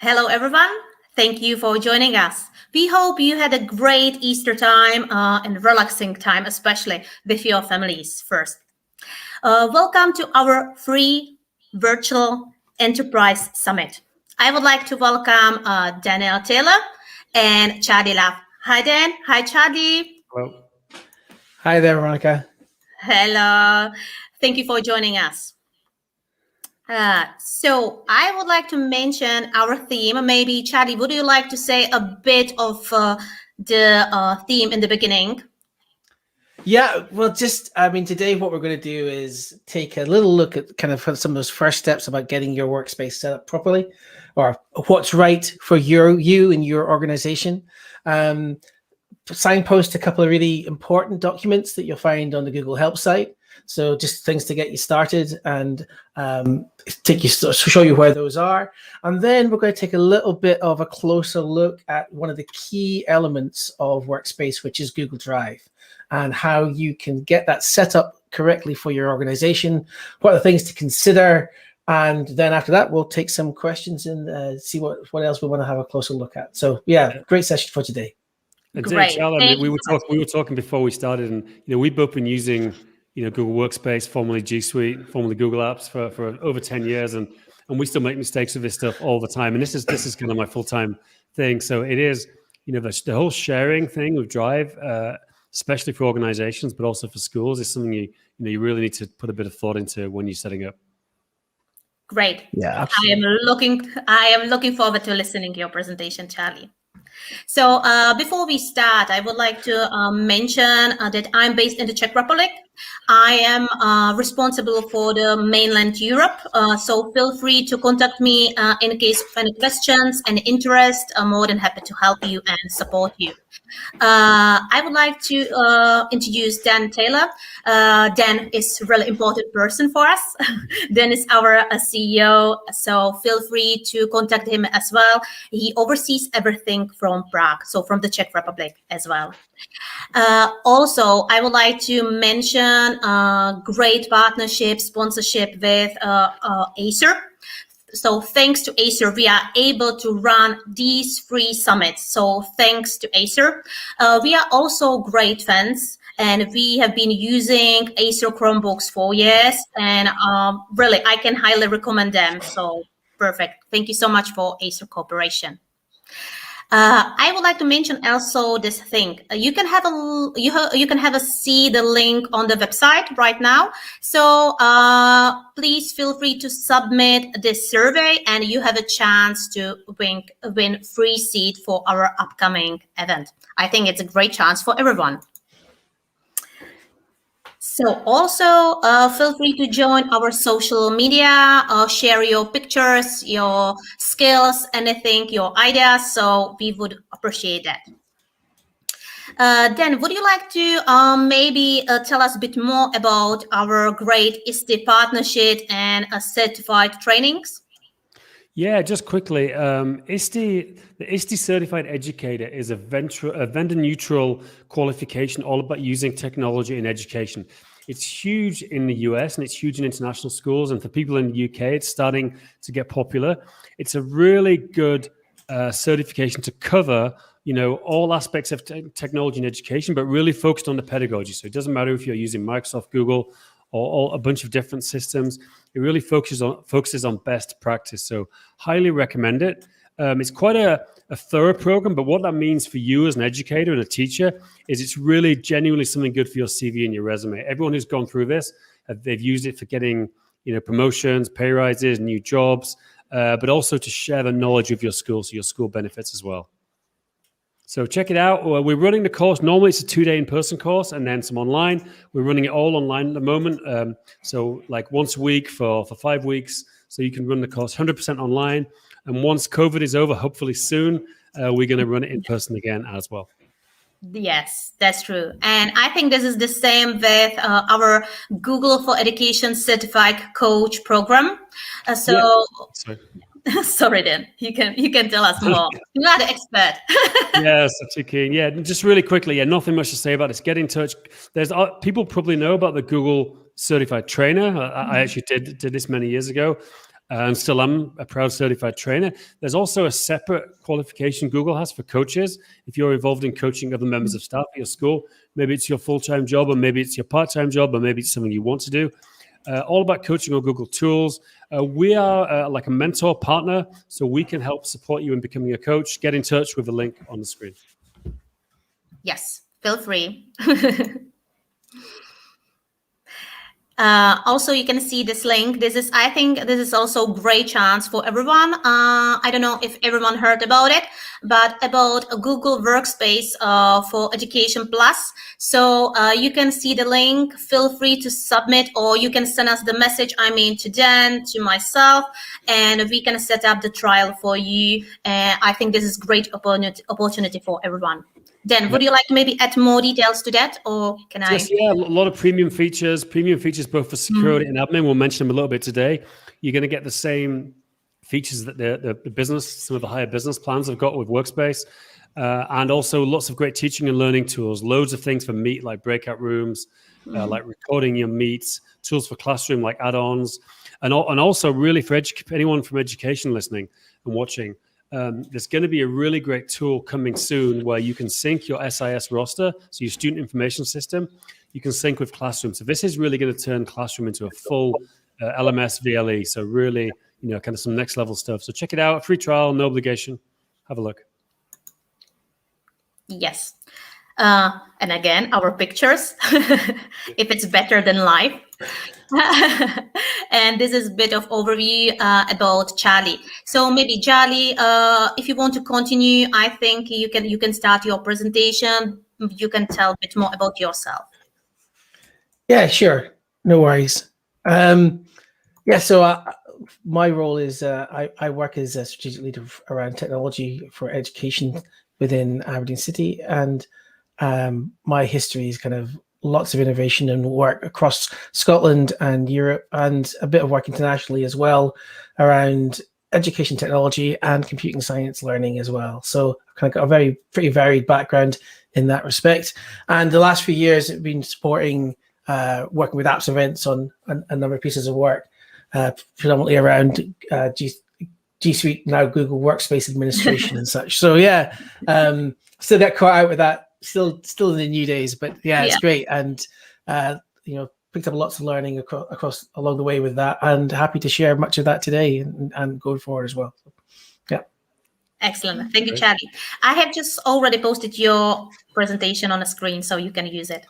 Hello, everyone. Thank you for joining us. We hope you had a great Easter time and relaxing time, especially with your families first. Welcome to our free virtual enterprise summit. I would like to welcome Daniel Taylor and Charlie Laff. Hi, Dan. Hi, Charlie. Hello. Hi there, Veronica. Hello. Thank you for joining us. So I would like to mention our theme. Maybe, Charlie, would you like to say a bit of the theme in the beginning? Yeah, well, today what we're going to do is take a little look at kind of some of those first steps about getting your workspace set up properly, or what's right for you and your organization. Signpost a couple of really important documents that you'll find on the Google Help site. So just things to get you started and show you where those are. And then we're going to take a little bit of a closer look at one of the key elements of Workspace, which is Google Drive, and how you can get that set up correctly for your organization, what are the things to consider. And then after that, we'll take some questions and see what else we want to have a closer look at. So yeah, great session for today. Great. Charlie, we were talking before we started, and we've both been using Google Workspace, formerly G Suite, formerly Google Apps for over 10 years, and we still make mistakes with this stuff all the time. And this is kind of my full-time thing. So it is the whole sharing thing with Drive, especially for organizations, but also for schools, is something you really need to put a bit of thought into when you're setting up. Great. Yeah, absolutely. I am looking forward to listening to your presentation, Charlie. So before we start, I would like to mention that I'm based in the Czech Republic. I am responsible for the mainland Europe. So feel free to contact me in case of any questions and interest. I'm more than happy to help you and support you. I would like to introduce Dan Taylor. Dan is a really important person for us. Dan is our CEO, so feel free to contact him as well. He oversees everything from Prague, so from the Czech Republic as well. Also, I would like to mention great partnership, sponsorship with Acer. So thanks to Acer, we are able to run these free summits. So thanks to Acer. We are also great fans, and we have been using Acer Chromebooks for years, and really, I can highly recommend them. So perfect. Thank you so much for Acer cooperation. I would like to mention also this thing. You can have a see the link on the website right now. So please feel free to submit this survey, and you have a chance to win free seat for our upcoming event. I think it's a great chance for everyone. So also feel free to join our social media, share your pictures, your skills, anything, your ideas. So we would appreciate that. Dan, would you like to maybe tell us a bit more about our great CEST partnership and certified trainings? Yeah, just quickly, the CEST Certified Educator is a vendor-neutral qualification all about using technology in education. It's huge in the US and it's huge in international schools. And for people in the UK, it's starting to get popular. It's a really good certification to cover, all aspects of technology in education, but really focused on the pedagogy. So it doesn't matter if you're using Microsoft, Google, or a bunch of different systems. It really focuses on best practice. So highly recommend it. It's quite a thorough program, but what that means for you as an educator and a teacher is it's really genuinely something good for your CV and your resume. Everyone who's gone through this, they've used it for getting promotions, pay rises, new jobs, but also to share the knowledge of your school, so your school benefits as well. So check it out. We're running the course. Normally it's a 2-day in-person course and then some online. We're running it all online at the moment. So like once a week for 5 weeks. So you can run the course 100% online. And once COVID is over, hopefully soon, we're going to run it in person again as well. Yes, that's true. And I think this is the same with our Google for Education Certified Coach program. Sorry, Dan. You can tell us more. You're not an expert. Yes, that's okay. Yeah, just really quickly. Yeah, nothing much to say about this. Get in touch. There's people probably know about the Google Certified Trainer. I actually did this many years ago. and still am a proud certified trainer. There's also a separate qualification Google has for coaches. If you're involved in coaching other members of staff at your school, maybe it's your full-time job, or maybe it's your part-time job, or maybe it's something you want to do. All about coaching on Google Tools. We are like a mentor partner, so we can help support you in becoming a coach. Get in touch with the link on the screen. Yes, feel free. Also, you can see this link. I think this is also a great chance for everyone. I don't know if everyone heard about it, but about a Google Workspace for Education Plus. So you can see the link. Feel free to submit, or you can send us the message, to Dan, to myself, and we can set up the trial for you. I think this is great opportunity for everyone. Dan, would you like to maybe add more details to that, or can I? Yes, yeah, a lot of premium features both for security and admin. We'll mention them a little bit today. You're going to get the same features that the business, some of the higher business plans have got with Workspace, and also lots of great teaching and learning tools, loads of things for Meet, like breakout rooms, like recording your meets, tools for classroom like add-ons, and also really for anyone from education listening and watching. There's going to be a really great tool coming soon where you can sync your SIS roster, so your student information system, you can sync with Classroom. So this is really going to turn Classroom into a full LMS VLE. So really, kind of some next level stuff. So check it out, free trial, no obligation. Have a look. Yes. And again, our pictures, if it's better than live. And this is a bit of overview about Charlie. So maybe Charlie, if you want to continue, I think you can start your presentation. You can tell a bit more about yourself. Yeah, sure. No worries. So my role is I work as a strategic leader around technology for education within Aberdeen City, and my history is kind of lots of innovation and work across Scotland and Europe, and a bit of work internationally as well around education technology and computing science learning as well. So I've kind of got a pretty varied background in that respect. And the last few years I've been supporting working with apps events on a number of pieces of work, predominantly around G Suite, now Google Workspace administration and such. So yeah, still get caught out with that. Still in the new days, but yeah, it's great, and picked up lots of learning across along the way with that, and happy to share much of that today and going forward as well. Yeah, excellent. Thank you, Charlie. I have just already posted your presentation on the screen, so you can use it.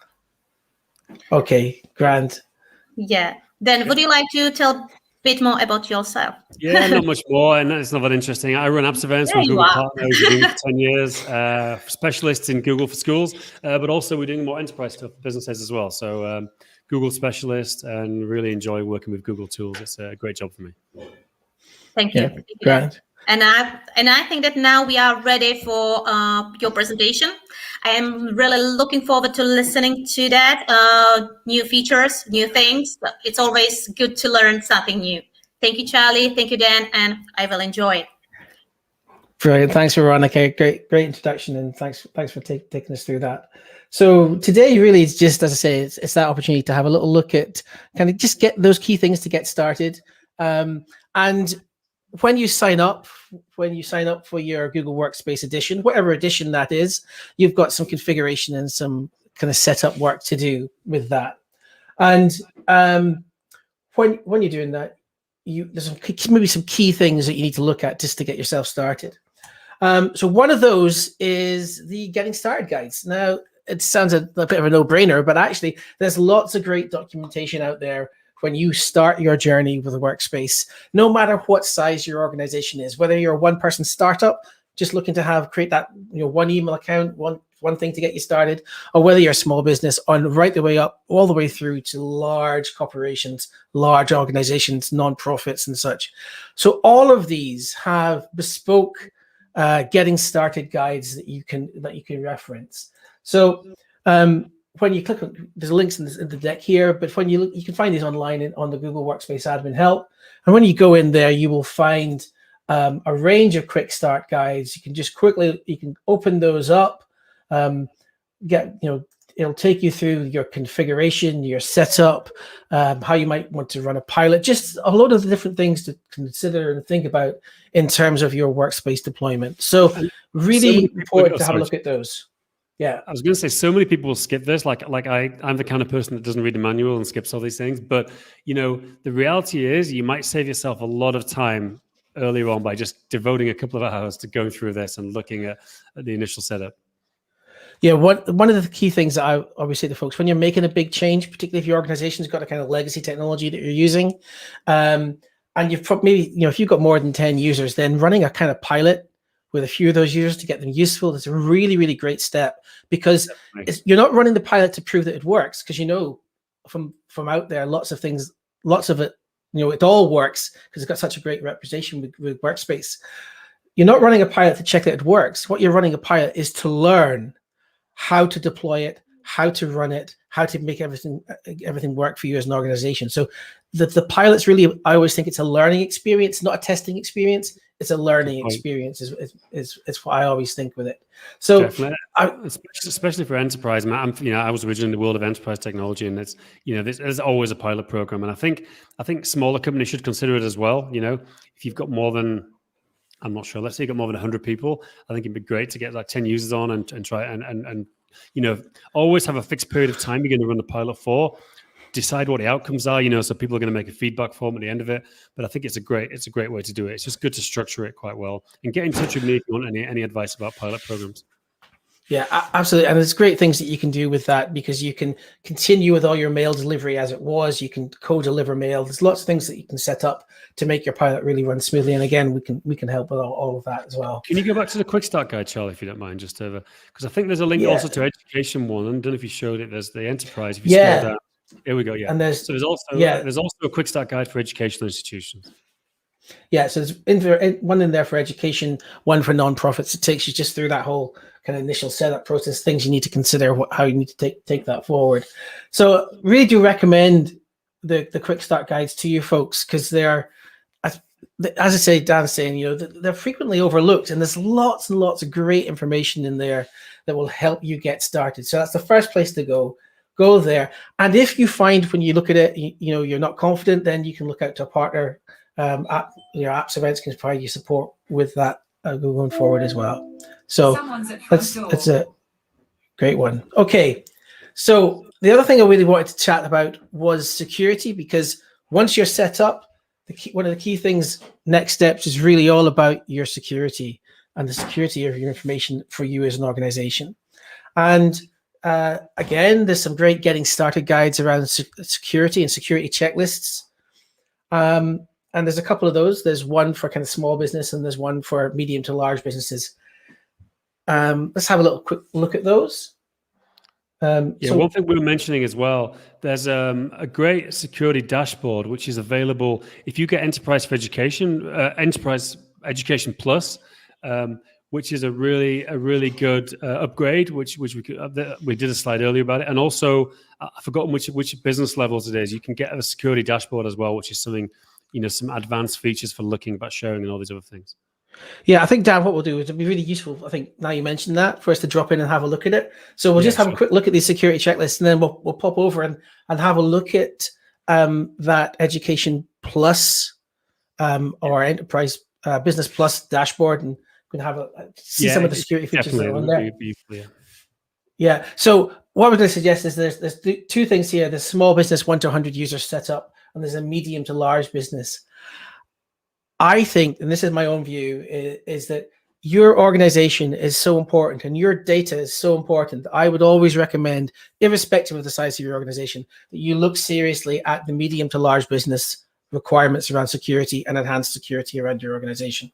Okay, grand. Yeah. Then, would you like to tell bit more about yourself? Yeah, not much more, and it's not that interesting. I run apps events with Google Partner. We've been doing it for 10 years, specialists in Google for schools, but also we're doing more enterprise stuff for businesses as well. So Google specialist, and really enjoy working with Google tools. It's a great job for me. Thank you. Yeah, great. And I think that now we are ready for your presentation. I am really looking forward to listening to that. New features, new things. It's always good to learn something new. Thank you, Charlie. Thank you, Dan. And I will enjoy it. Brilliant. Thanks, Veronica. Great introduction, and thanks for taking us through that. So today really is just, as I say, it's that opportunity to have a little look at kind of just get those key things to get started. And when you sign up for your Google Workspace edition, whatever edition that is, you've got some configuration and some kind of setup work to do with that. And when you're doing that, there's maybe some key things that you need to look at just to get yourself started. So one of those is the Getting Started guides. Now, it sounds a bit of a no-brainer, but actually there's lots of great documentation out there when you start your journey with a workspace, no matter what size your organization is, whether you're a one-person startup just looking to create that one email account, one thing to get you started, or whether you're a small business on right the way up, all the way through to large corporations, large organizations, nonprofits and such. So all of these have bespoke getting started guides that you can reference. So when you click on, there's links in the deck here, but when you can find these online on the Google Workspace Admin Help. And when you go in there, you will find a range of quick start guides. You can just you can open those up, get it'll take you through your configuration, your setup, how you might want to run a pilot, just a lot of the different things to consider and think about in terms of your workspace deployment. So really important to have a look at those. Yeah, I was going to say, so many people skip this. Like I'm the kind of person that doesn't read the manual and skips all these things. But the reality is, you might save yourself a lot of time earlier on by just devoting a couple of hours to going through this and looking at the initial setup. Yeah, one of the key things that I always say to folks, when you're making a big change, particularly if your organization's got a kind of legacy technology that you're using, and you've maybe, if you've got more than 10 users, then running a kind of pilot with a few of those users to get them useful is a really, really great step, because you're not running the pilot to prove that it works, because from out there, lots of it, it all works because it's got such a great reputation with Workspace. You're not running a pilot to check that it works. What you're running a pilot is to learn how to deploy it, how to run it, how to make everything work for you as an organization. So the pilot's really, I always think it's a learning experience, not a testing experience. It's a learning experience is what I always think with it. So especially for enterprise, I was originally in the world of enterprise technology, and it's, there's always a pilot program. And I think smaller companies should consider it as well. If you've got more than, I'm not sure, let's say you've got more than 100 people, I think it'd be great to get like 10 users on and try and always have a fixed period of time you're going to run the pilot for. Decide what the outcomes are, so people are going to make a feedback form at the end of it. But I think it's a great way to do it. It's just good to structure it quite well. And get in touch with me if you want any advice about pilot programs. Yeah, absolutely. And there's great things that you can do with that, because you can continue with all your mail delivery as it was. You can co-deliver mail. There's lots of things that you can set up to make your pilot really run smoothly. And again, we can help with all of that as well. Can you go back to the quick start guide, Charlie, if you don't mind, just over, because I think there's a link also to education one. I don't know if you showed it. There's the enterprise. If you scroll down. Here we go. Yeah. And there's also a quick start guide for educational institutions. Yeah. So there's one in there for education, one for nonprofits. It takes you just through that whole kind of initial setup process, things you need to consider, how you need to take that forward. So really do recommend the quick start guides to you folks, because they're, as I say, Dan's saying, they're frequently overlooked, and there's lots and lots of great information in there that will help you get started. So that's the first place to go there. And if you find when you look at it, you're not confident, then you can look out to a partner. Apps Events can provide you support with that going forward as well. So that's a great one. Okay. So the other thing I really wanted to chat about was security, because once you're set up, one of the key things, next steps, is really all about your security and the security of your information for you as an organization. And again, there's some great getting started guides around security and security checklists. And there's a couple of those. There's one for kind of small business, and there's one for medium to large businesses. Let's have a little quick look at those. One thing we were mentioning as well, there's a great security dashboard, which is available if you get Enterprise for Education, Enterprise Education Plus, which is a really good upgrade, which we did a slide earlier about it. And also, I've forgotten which business levels it is. You can get a security dashboard as well, which is something, some advanced features for looking about sharing and all these other things. Yeah, I think, Dan, what we'll do is it'll be really useful, I think, now you mentioned that, for us to drop in and have a look at it. So we'll just have a quick look at these security checklists, and then we'll pop over and have a look at that Education Plus or Enterprise Business Plus dashboard, and we can see some of the security features that are on there. Yeah. So what we're going to suggest is there's two things here. There's small business 1 to 100 users setup, and there's a medium to large business. I think, and this is my own view, is that your organization is so important and your data is so important. I would always recommend, irrespective of the size of your organization, that you look seriously at the medium to large business requirements around security and enhanced security around your organization.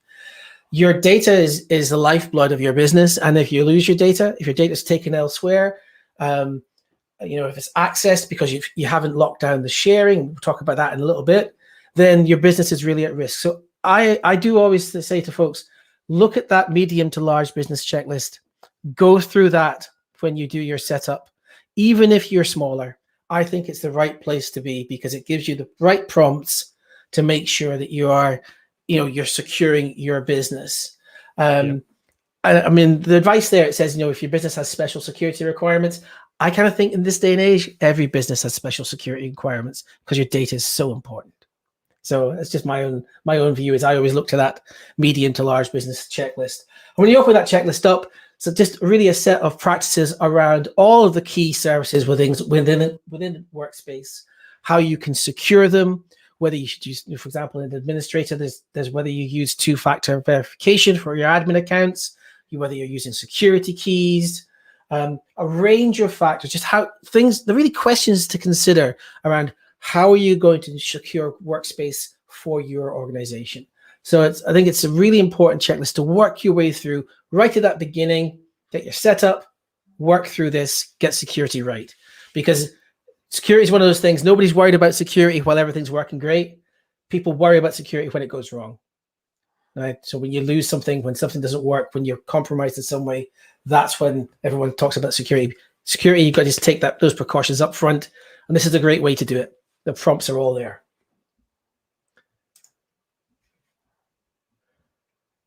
Your data is the lifeblood of your business. And if you lose your data, if your data is taken elsewhere, if it's accessed because you haven't locked down the sharing, we'll talk about that in a little bit, then your business is really at risk. So I do always say to folks, look at that medium to large business checklist, go through that when you do your setup. Even if you're smaller, I think it's the right place to be, because it gives you the right prompts to make sure that you are, you're securing your business. I mean, the advice there, it says, if your business has special security requirements, I kind of think in this day and age, every business has special security requirements because your data is so important. So it's just my own view. Is I always look to that medium to large business checklist. And when you open that checklist up, so just really a set of practices around all of the key services within Workspace, how you can secure them, whether you should use, for example, in the administrator, there's whether you use two-factor verification for your admin accounts, whether you're using security keys, a range of factors, just how things, the really questions to consider around how are you going to secure Workspace for your organization. So I think it's a really important checklist to work your way through right at that beginning, get your setup, work through this, get security right. Because security is one of those things, nobody's worried about security while everything's working great. People worry about security when it goes wrong. Right? So when you lose something, when something doesn't work, when you're compromised in some way, that's when everyone talks about security. Security, you've got to just take those precautions up front. And this is a great way to do it. The prompts are all there.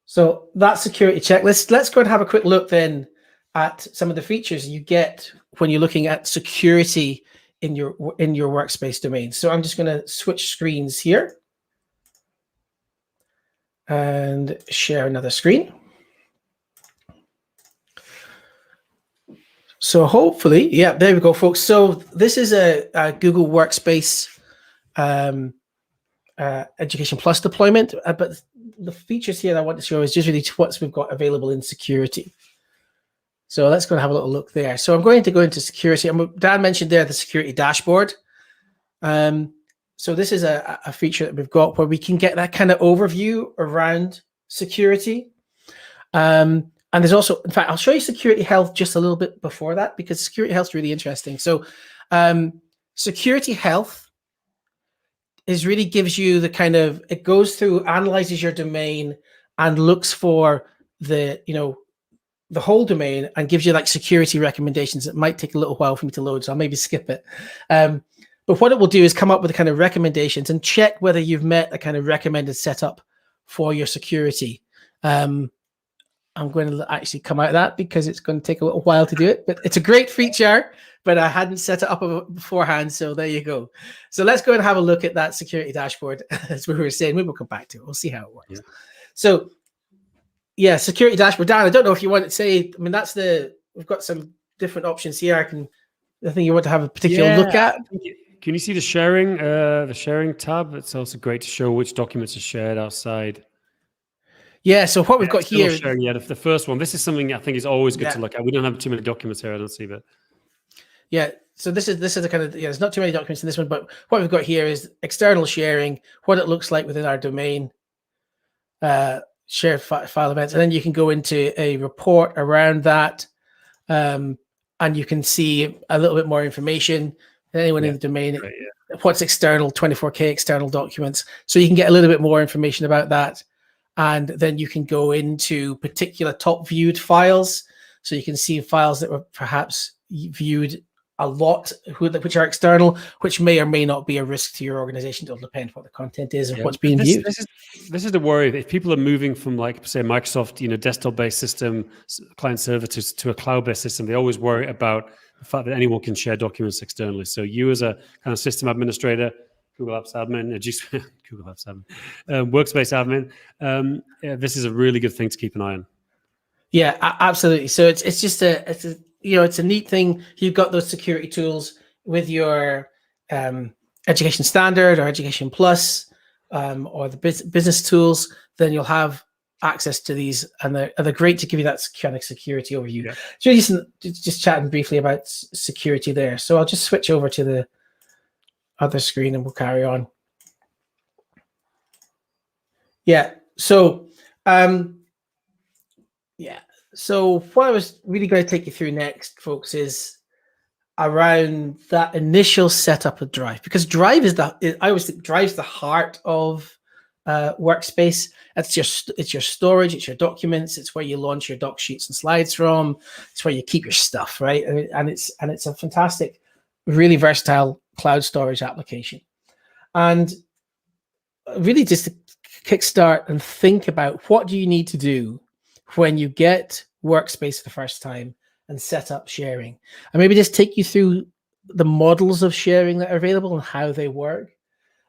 So that's security checklist. Let's go and have a quick look then at some of the features you get when you're looking at security in your Workspace domain. So I'm just going to switch screens here and share another screen. So hopefully, yeah, there we go, folks. So this is a Google Workspace Education Plus deployment, but the features here that I want to show is just really what we've got available in security. So let's go and have a little look there. So I'm going to go into security. And Dan mentioned there the security dashboard. So this is a feature that we've got where we can get that kind of overview around security. And there's also, in fact, I'll show you security health just a little bit before that, because security health is really interesting. So security health really gives you the kind of, it goes through, analyzes your domain and looks for the whole domain and gives you like security recommendations. It might take a little while for me to load, so I'll maybe skip it. But what it will do is come up with the kind of recommendations and check whether you've met a kind of recommended setup for your security. I'm going to actually come out of that because it's going to take a little while to do it, but it's a great feature, but I hadn't set it up beforehand. So there you go. So let's go and have a look at that security dashboard. As we were saying, we will come back to it. We'll see how it works. Yeah. So yeah, security dashboard. Dan, I don't know if you want to say, I mean, we've got some different options here. I think you want to have a particular look at. Can you see the sharing tab? It's also great to show which documents are shared outside. Yeah, so what we've got here. Sharing yet. If the first one, this is something I think is always good to look at. We don't have too many documents here, I don't see, but. Yeah, so this is the kind of, there's not too many documents in this one, but what we've got here is external sharing, what it looks like within our domain, shared file events, and then you can go into a report around that, and you can see a little bit more information. Anyone in the domain, what's external, 24K external documents. So you can get a little bit more information about that. And then you can go into particular top viewed files. So you can see files that were perhaps viewed a lot, which are external, which may or may not be a risk to your organization. It'll depend what the content is and what's being viewed. This is the worry. If people are moving from, like, say, Microsoft, desktop-based system, client server to a cloud-based system, they always worry about the fact that anyone can share documents externally. So you as a kind of system administrator, Google Apps admin, Google Apps admin, Workspace admin. This is a really good thing to keep an eye on. Yeah, absolutely. So it's just it's a neat thing. You've got those security tools with your Education Standard or Education Plus or the business tools. Then you'll have access to these, and they're great to give you that kind of security overview. Yeah. So just chatting briefly about security there. So I'll just switch over to the other screen and we'll carry on. Yeah. So so what I was really going to take you through next, folks, is around that initial setup of Drive, because Drive I always think Drive's the heart of Workspace. It's your storage, it's your documents, it's where you launch your doc sheets and slides from. It's where you keep your stuff, right? And it's a fantastic, really versatile cloud storage application. And really just to kickstart and think about what do you need to do when you get Workspace for the first time and set up sharing. And maybe just take you through the models of sharing that are available and how they work.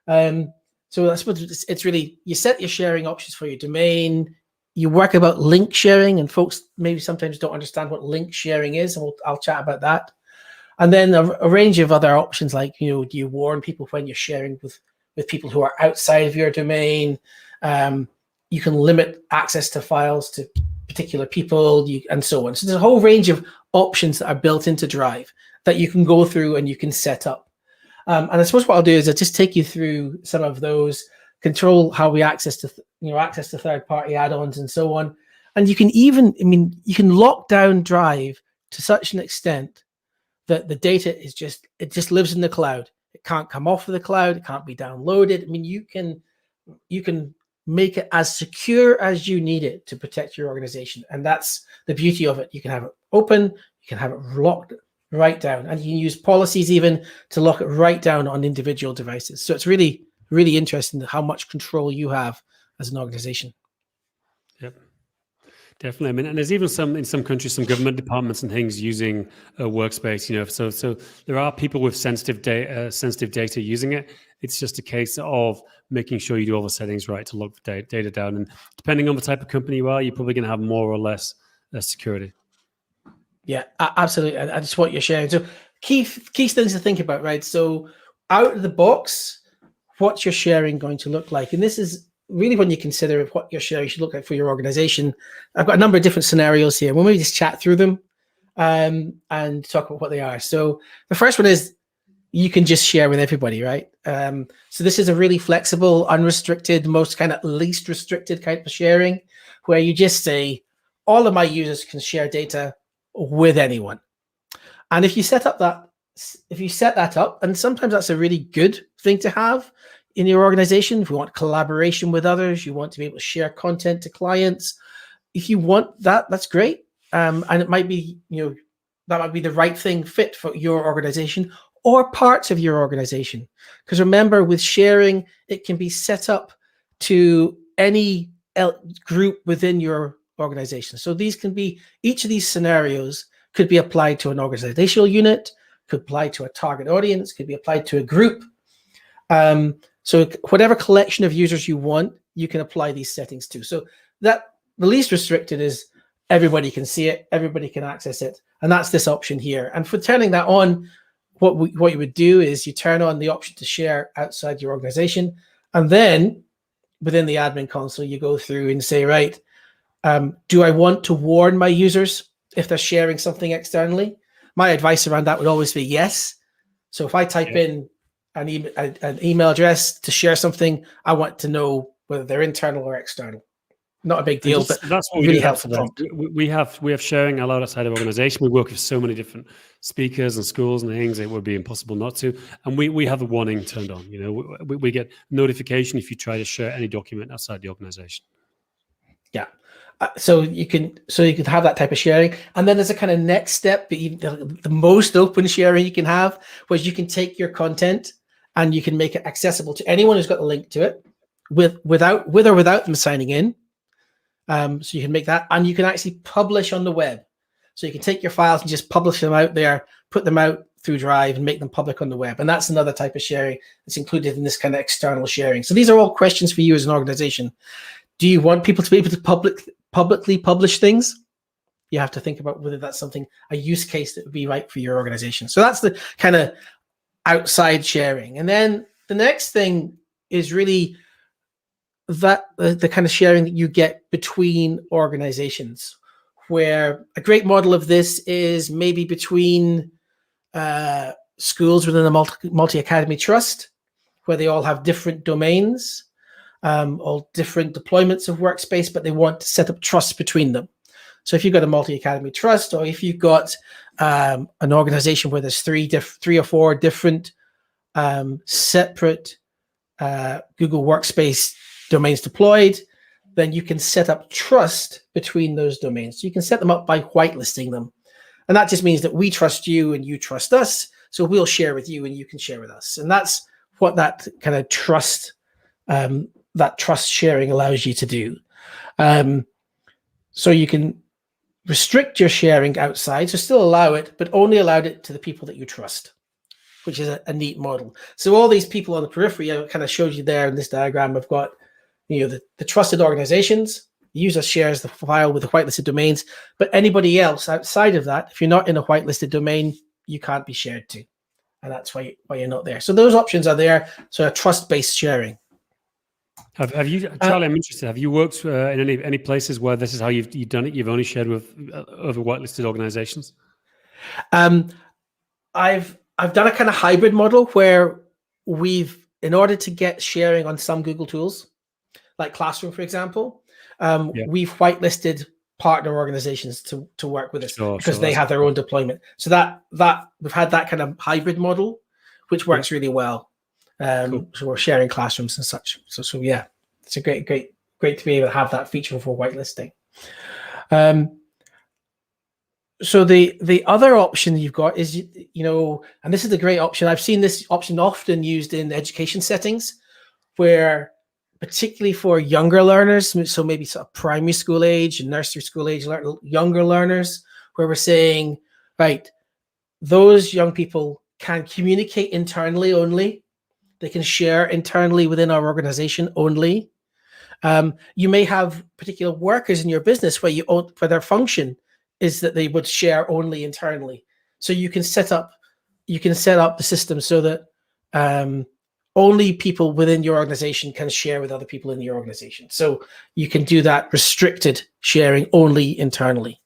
So I suppose it's really, you set your sharing options for your domain, you work about link sharing, and folks maybe sometimes don't understand what link sharing is, and I'll chat about that. And then a range of other options like, do you warn people when you're sharing with people who are outside of your domain? You can limit access to files to particular people, and so on. So there's a whole range of options that are built into Drive that you can go through and you can set up. And I suppose what I'll do is I'll just take you through some of those, control how we access to third-party add-ons and so on. And you can even, you can lock down Drive to such an extent that the data is it just lives in the cloud. It can't come off of the cloud. It can't be downloaded. You can make it as secure as you need it to protect your organization. And that's the beauty of it. You can have it open, you can have it locked right down, and you can use policies even to lock it right down on individual devices. So it's really, really interesting how much control you have as an organization. Yep. Definitely. And there's even in some countries, some government departments and things using a workspace, so there are people with sensitive data using it. It's just a case of making sure you do all the settings right to lock the data down. And depending on the type of company you are, you're probably going to have more or less security. Yeah, absolutely. And that's what you're sharing. So key things to think about, right? So out of the box, what's your sharing going to look like? And this is really when you consider what your sharing should look like for your organization. I've got a number of different scenarios here. We'll maybe just chat through them and talk about what they are. So the first one is you can just share with everybody, right? So this is a really flexible, unrestricted, most kind of least restricted kind of sharing, where you just say, all of my users can share data with anyone. And if you set that up, and sometimes that's a really good thing to have in your organization. If you want collaboration with others, you want to be able to share content to clients. If you want that, that's great. And it might be, that might be the right thing fit for your organization or parts of your organization. Because remember, with sharing, it can be set up to any group within your organization. So these can be, each of these scenarios could be applied to an organizational unit, could apply to a target audience, could be applied to a group. So whatever collection of users you want, you can apply these settings to. So that the least restricted is everybody can see it, everybody can access it. And that's this option here. And for turning that on, what you would do is you turn on the option to share outside your organization. And then within the admin console, you go through and say, right, do I want to warn my users if they're sharing something externally? My advice around that would always be yes. So if I type in an email address to share something, I want to know whether they're internal or external. Not a big deal, but that's what really we helps. We have sharing a lot outside of organization. We work with so many different speakers and schools and things, it would be impossible not to. And we have a warning turned on. We get notification if you try to share any document outside the organization. Yeah. So you can have that type of sharing. And then there's a kind of next step, the most open sharing you can have, was you can take your content and you can make it accessible to anyone who's got a link to it with or without them signing in. So you can make that, and you can actually publish on the web. So you can take your files and just publish them out there, put them out through Drive and make them public on the web. And that's another type of sharing that's included in this kind of external sharing. So these are all questions for you as an organization. Do you want people to be able to publicly publish things? You have to think about whether that's a use case that would be right for your organization. So that's the kind of outside sharing. And then the next thing is really that the kind of sharing that you get between organizations, where a great model of this is maybe between schools within a multi-academy trust, where they all have different domains, all different deployments of Workspace, but they want to set up trust between them. So if you've got a multi-academy trust, or if you've got an organization where there's three or four different separate Google Workspace domains deployed, then you can set up trust between those domains. So you can set them up by whitelisting them. And that just means that we trust you and you trust us. So we'll share with you and you can share with us. And that's what that kind of trust, that trust sharing allows you to do. So you can restrict your sharing outside, so still allow it, but only allowed it to the people that you trust, which is a neat model. So all these people on the periphery, I kind of showed you there in this diagram, I've got the trusted organizations. The user shares the file with the whitelisted domains, but anybody else outside of that, if you're not in a whitelisted domain, you can't be shared to, and that's why you're not there. So those options are there. So a trust-based sharing. Have you, Charlie? I'm interested. Have you worked in any places where this is how you've done it? You've only shared with other whitelisted organizations. I've done a kind of hybrid model where in order to get sharing on some Google tools, like Classroom, for example, we've whitelisted partner organizations to work with us because they have their own deployment. So that we've had that kind of hybrid model, which works really well. Cool. So we're sharing classrooms and such. So yeah, it's a great to be able to have that feature for whitelisting. So the other option you've got is, and this is the great option. I've seen this option often used in education settings, where particularly for younger learners, so maybe sort of primary school age and nursery school age younger learners, where we're saying, right, those young people can communicate internally only. They can share internally within our organization only. You may have particular workers in your business where their function is that they would share only internally. So you can set up the system so that only people within your organization can share with other people in your organization. So you can do that restricted sharing only internally.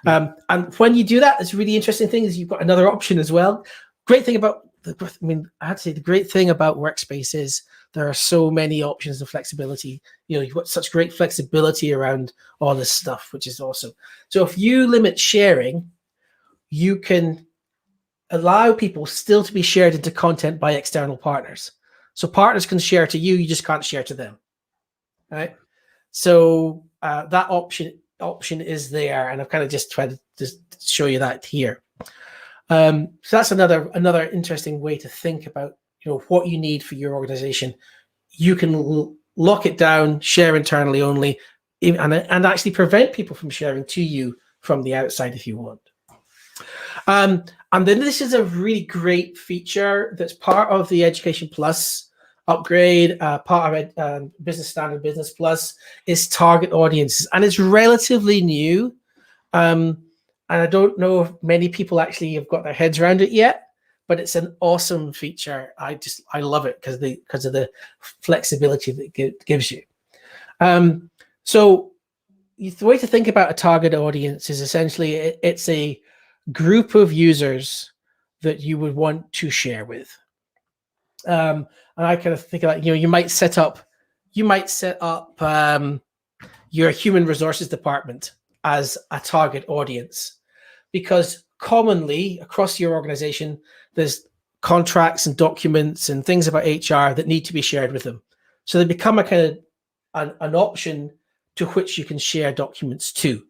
And when you do that, it's a really interesting thing is you've got another option as well. Great thing about I had to say the great thing about Workspace is there are so many options and flexibility. You've got such great flexibility around all this stuff, which is awesome. So if you limit sharing, you can allow people still to be shared into content by external partners. So partners can share to you, you just can't share to them, right? So that option is there, and I've kind of just tried to just show you that here. So that's another interesting way to think about what you need for your organization. You can lock it down, share internally only, and actually prevent people from sharing to you from the outside if you want. And then this is a really great feature that's part of the Education Plus upgrade, part of Business Standard Business Plus, is target audiences, and it's relatively new. And I don't know if many people actually have got their heads around it yet, but it's an awesome feature. I love it because of the flexibility that it gives you. So the way to think about a target audience is essentially it's a group of users that you would want to share with. And I kind of think about, you might set up your human resources department as a target audience, because commonly across your organization, there's contracts and documents and things about HR that need to be shared with them. So they become a kind of an option to which you can share documents to.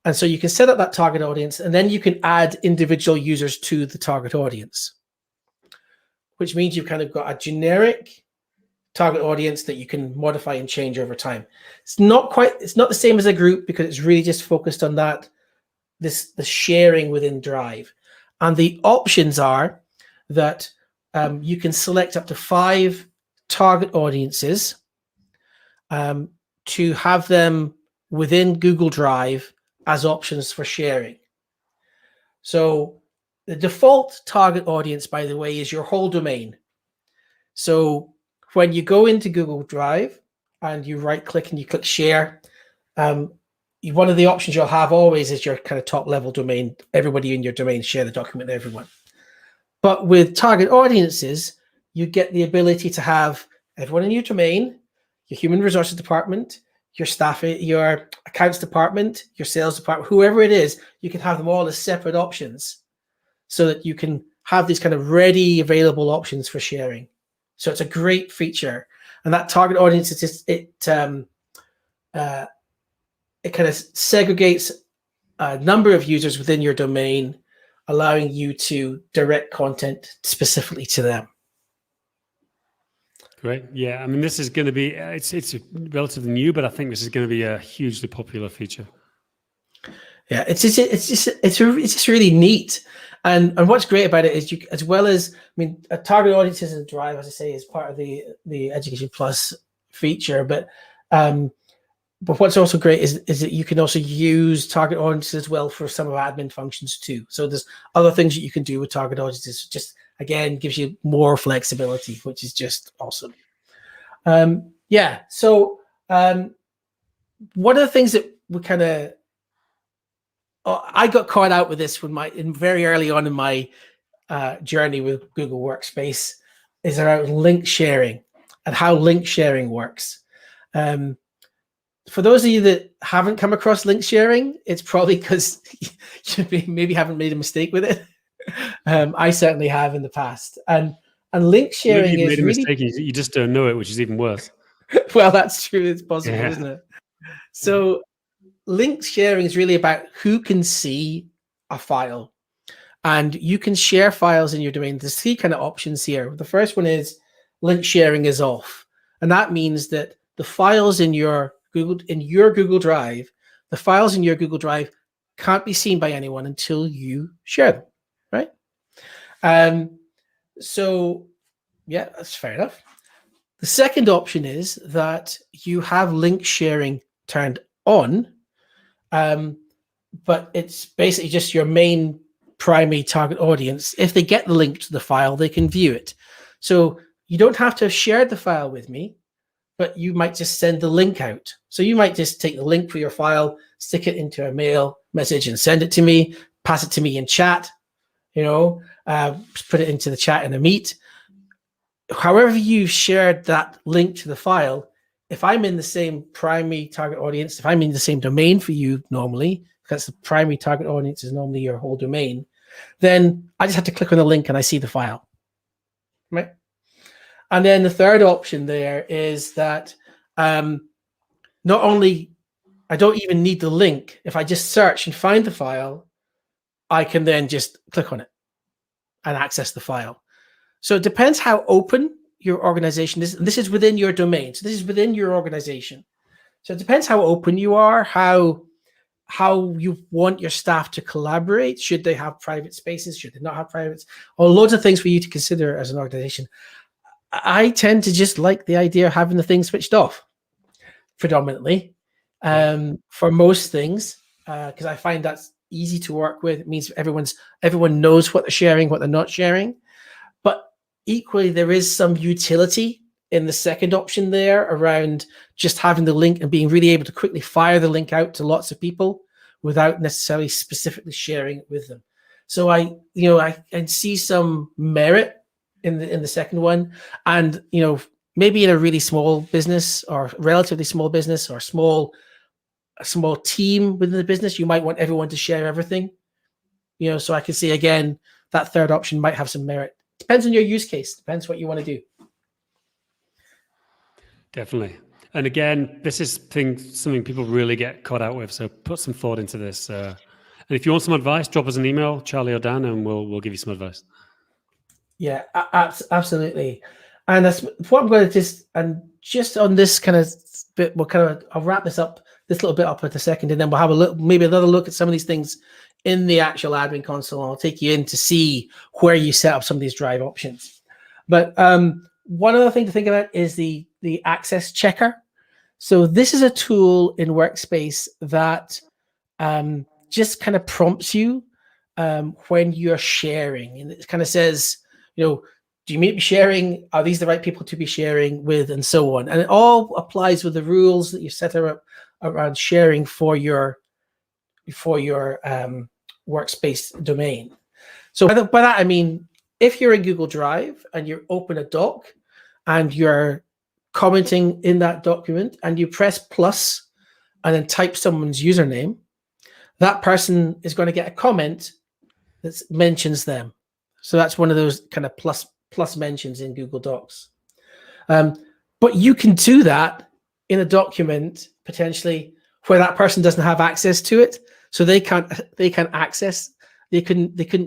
And so you can set up that target audience, and then you can add individual users to the target audience, which means you've kind of got a generic target audience that you can modify and change over time. It's not the same as a group because it's really just focused on the sharing within Drive. And the options are that you can select up to 5 target audiences to have them within Google Drive as options for sharing. So the default target audience, by the way, is your whole domain. So when you go into Google Drive and you right click and you click share, one of the options you'll have always is your kind of top level domain. Everybody in your domain share the document with everyone. But with target audiences, you get the ability to have everyone in your domain, your human resources department, your staff, your accounts department, your sales department, whoever it is, you can have them all as separate options so that you can have these kind of ready available options for sharing. So it's a great feature. And that target audience is just, it kind of segregates a number of users within your domain, allowing you to direct content specifically to them. Great. Yeah. I mean, this is going to be, it's relatively new, but I think this is going to be a hugely popular feature. Yeah, it's just really neat. And what's great about it is you, as well as, I mean, a target audiences and Drive, as I say, is part of the Education Plus feature. But what's also great is that you can also use target audiences as well for some of admin functions too. So there's other things that you can do with target audiences. Just again gives you more flexibility, which is just awesome. Yeah. So one of the things that we kind of I got caught out with this when very early on in my journey with Google Workspace is around link sharing and how link sharing works. For those of you that haven't come across link sharing, it's probably because you maybe haven't made a mistake with it. I certainly have in the past. And link sharing maybe you've is made a really mistake. You just don't know it, which is even worse. well, that's true. It's possible, Yeah. isn't it? So link sharing is really about who can see a file. And you can share files in your domain. There's three kind of options here. The first one is link sharing is off. And that means that the files in your Google Drive, the files in your Google Drive can't be seen by anyone until you share them, right? So yeah, that's fair enough. The second option is that you have link sharing turned on, but it's basically just your main primary target audience. If they get the link to the file, they can view it. So you don't have to have shared the file with me, but you might just send the link out. So you might just take the link for your file, stick it into a mail message and send it to me, pass it to me in chat, put it into the chat in a meet. However you shared that link to the file, if I'm in the same primary target audience, if I'm in the same domain for you normally, because the primary target audience is normally your whole domain, then I just have to click on the link and I see the file, right? And then the third option there is that not only I don't even need the link. If I just search and find the file, I can then just click on it and access the file. So it depends how open your organization is. And this is within your domain. So this is within your organization. So it depends how open you are, how you want your staff to collaborate. Should they have private spaces? Should they not have privates? Or loads of things for you to consider as an organization. I tend to just like the idea of having the thing switched off predominantly for most things, because I find that's easy to work with. It means everyone knows what they're sharing, what they're not sharing. But equally, there is some utility in the second option there around just having the link and being really able to quickly fire the link out to lots of people without necessarily specifically sharing it with them. So I see some merit in the second one, and maybe in a really small business or relatively small business or a small team within the business, you might want everyone to share everything. So I can see again that third option might have some merit. Depends on your use case. Depends what you want to do. Definitely. And again, this is something people really get caught out with. So put some thought into this. And if you want some advice, drop us an email, Charlie or Dan, and we'll give you some advice. Yeah, absolutely. And that's what I'm going to just on this kind of bit, I'll wrap this little bit up in a second, and then we'll have maybe another look at some of these things in the actual admin console. I'll take you in to see where you set up some of these drive options. But one other thing to think about is the access checker. So this is a tool in Workspace that just kind of prompts you when you're sharing, and it kind of says, do you need to be sharing? Are these the right people to be sharing with, and so on? And it all applies with the rules that you set up around sharing for your Workspace domain. So by that I mean, if you're in Google Drive and you open a doc and you're commenting in that document and you press plus and then type someone's username, that person is going to get a comment that mentions them. So that's one of those kind of plus mentions in Google Docs. But you can do that in a document potentially where that person doesn't have access to it, so they couldn't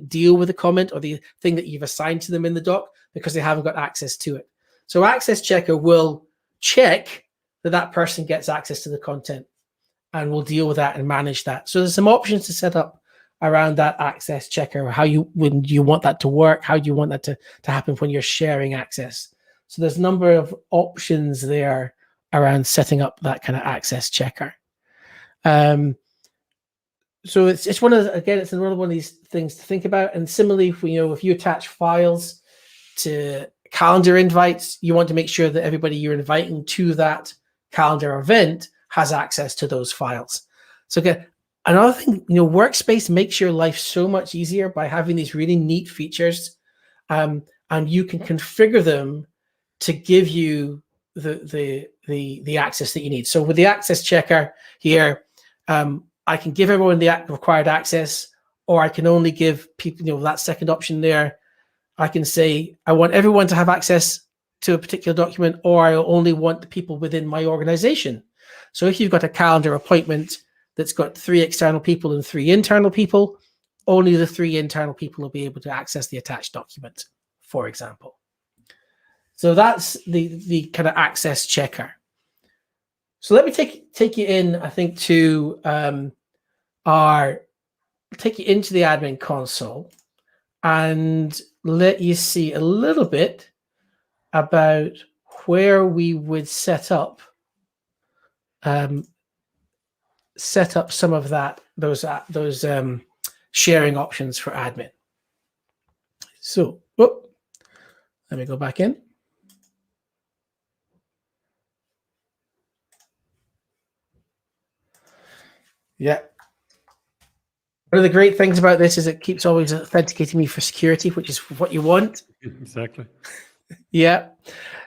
deal with the comment or the thing that you've assigned to them in the doc because they haven't got access to it. So Access Checker will check that person gets access to the content, and we'll deal with that and manage that. So there's some options to set up around that access checker, when you want that to work, how do you want that to happen when you're sharing access. So there's a number of options there around setting up that kind of access checker. So it's one of it's another one of these things to think about. And similarly, if you attach files to calendar invites, you want to make sure that everybody you're inviting to that calendar event has access to those files. So again, another thing, Workspace makes your life so much easier by having these really neat features, and you can configure them to give you the access that you need. So with the access checker here, I can give everyone the required access, or I can only give people, that second option there. I can say, I want everyone to have access to a particular document, or I only want the people within my organization. So if you've got a calendar appointment that's got 3 external people and 3 internal people, only the 3 internal people will be able to access the attached document, for example. So that's the kind of access checker. So let me take you in, I think, to take you into the admin console and let you see a little bit about where we would set up some of those sharing options for admin. So, let me go back in. Yeah. One of the great things about this is it keeps always authenticating me for security, which is what you want. Exactly. Yeah.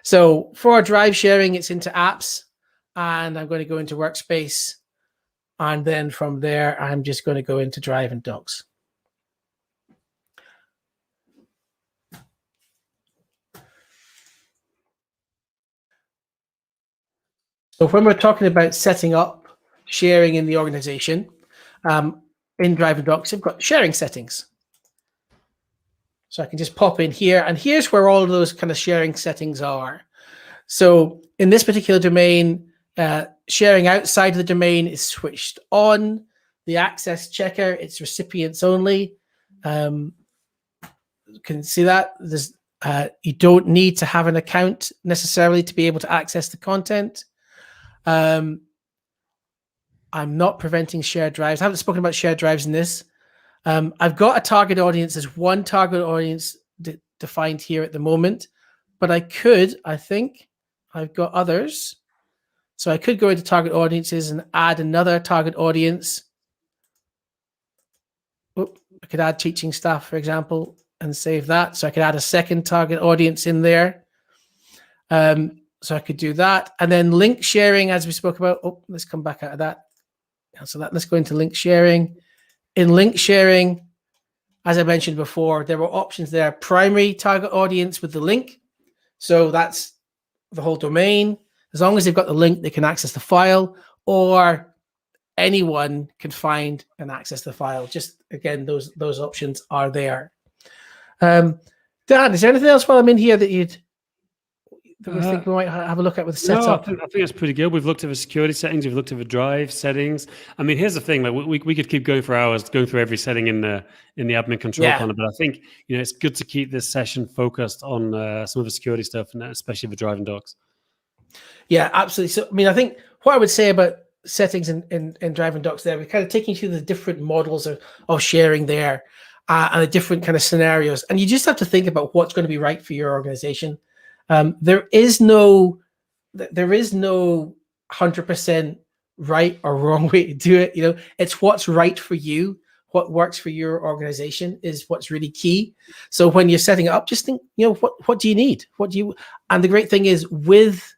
So for our drive sharing, it's into apps, and I'm going to go into Workspace. And then from there, I'm just going to go into Drive and Docs. So when we're talking about setting up sharing in the organization, in Drive and Docs, I've got sharing settings. So I can just pop in here, and here's where all of those kind of sharing settings are. So in this particular domain, sharing outside of the domain is switched on. The access checker, it's recipients only. You can see that there's you don't need to have an account necessarily to be able to access the content. I'm not preventing shared drives. I haven't spoken about shared drives in this. I've got a target audience. There's one target audience defined here at the moment, but I think I've got others. So I could go into target audiences and add another target audience. I could add teaching staff, for example, and save that. So I could add a second target audience in there. So I could do that. And then link sharing, as we spoke about. Let's come back out of that. So let's go into link sharing. In link sharing, as I mentioned before, there were options there. Primary target audience with the link. So that's the whole domain. As long as they've got the link, they can access the file, or anyone can find and access the file. Just again, those options are there. Dan, is there anything else while I'm in here that we think we might have a look at with setup? No, I think it's pretty good. We've looked at the security settings. We've looked at the drive settings. I mean, here's the thing: like we could keep going for hours, going through every setting in the admin control panel. But I think it's good to keep this session focused on some of the security stuff, and especially the drive and docs. Yeah, absolutely. So, I mean, I think what I would say about settings in Drive and Docs there, we're kind of taking you through the different models of sharing there and the different kind of scenarios. And you just have to think about what's going to be right for your organization. There is no 100% right or wrong way to do it. It's what's right for you. What works for your organization is what's really key. So when you're setting it up, just think, what do you need? And the great thing is with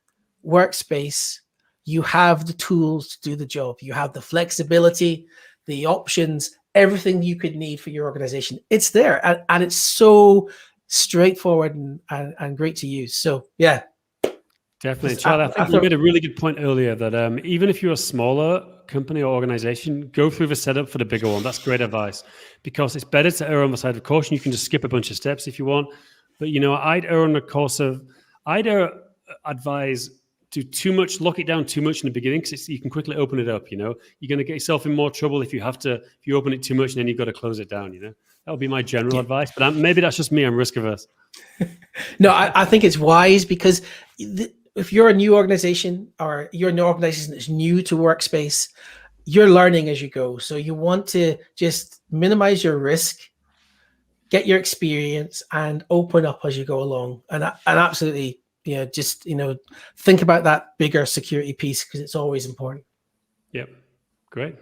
Workspace, you have the tools to do the job. You have the flexibility, the options, everything you could need for your organization. It's there, and it's so straightforward and great to use. So yeah, definitely. Charlie, I think you made a really good point earlier that even if you're a smaller company or organization, go through the setup for the bigger one. That's great advice, because it's better to err on the side of caution. You can just skip a bunch of steps if you want, but I'd advise do too much, lock it down too much in the beginning, because you can quickly open it up. You're going to get yourself in more trouble if you open it too much and then you've got to close it down. That would be my general advice. But maybe that's just me. I'm risk averse. No, I think it's wise, because if you're a new organization, or you're an organization that's new to Workspace, you're learning as you go. So you want to just minimize your risk, get your experience, and open up as you go along. And absolutely, just think about that bigger security piece, because it's always important. Yep, great.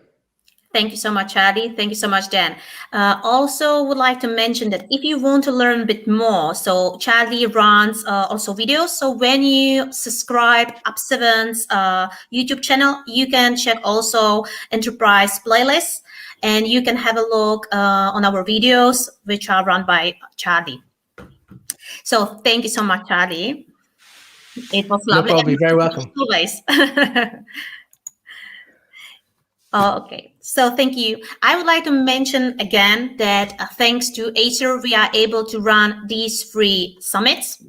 Thank you so much, Charlie. Thank you so much, Dan. Also would like to mention that if you want to learn a bit more, so Charlie runs also videos. So when you subscribe Up7's YouTube channel, you can check also enterprise playlists, and you can have a look on our videos, which are run by Charlie. So thank you so much, Charlie. It was lovely. No problem. You're very welcome. Always. Okay, so thank you. I would like to mention again that thanks to Acer, we are able to run these free summits.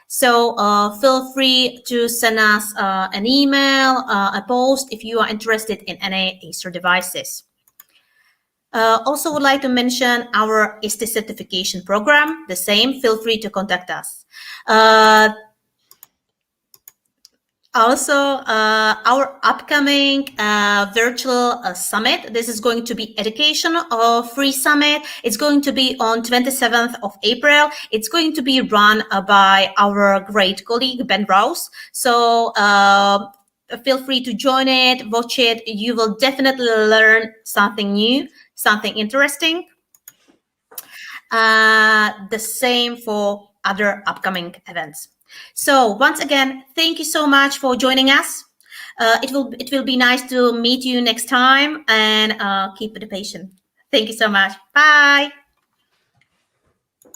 So feel free to send us an email, a post if you are interested in any Acer devices. Also would like to mention our CEST certification program. The same, feel free to contact us. Also, our upcoming virtual summit, this is going to be education free summit. It's going to be on 27th of April. It's going to be run by our great colleague, Ben Rouse. So feel free to join it, watch it. You will definitely learn something new, something interesting. The same for other upcoming events. So once again, thank you so much for joining us. It will be nice to meet you next time, and keep it patient. Thank you so much. Bye.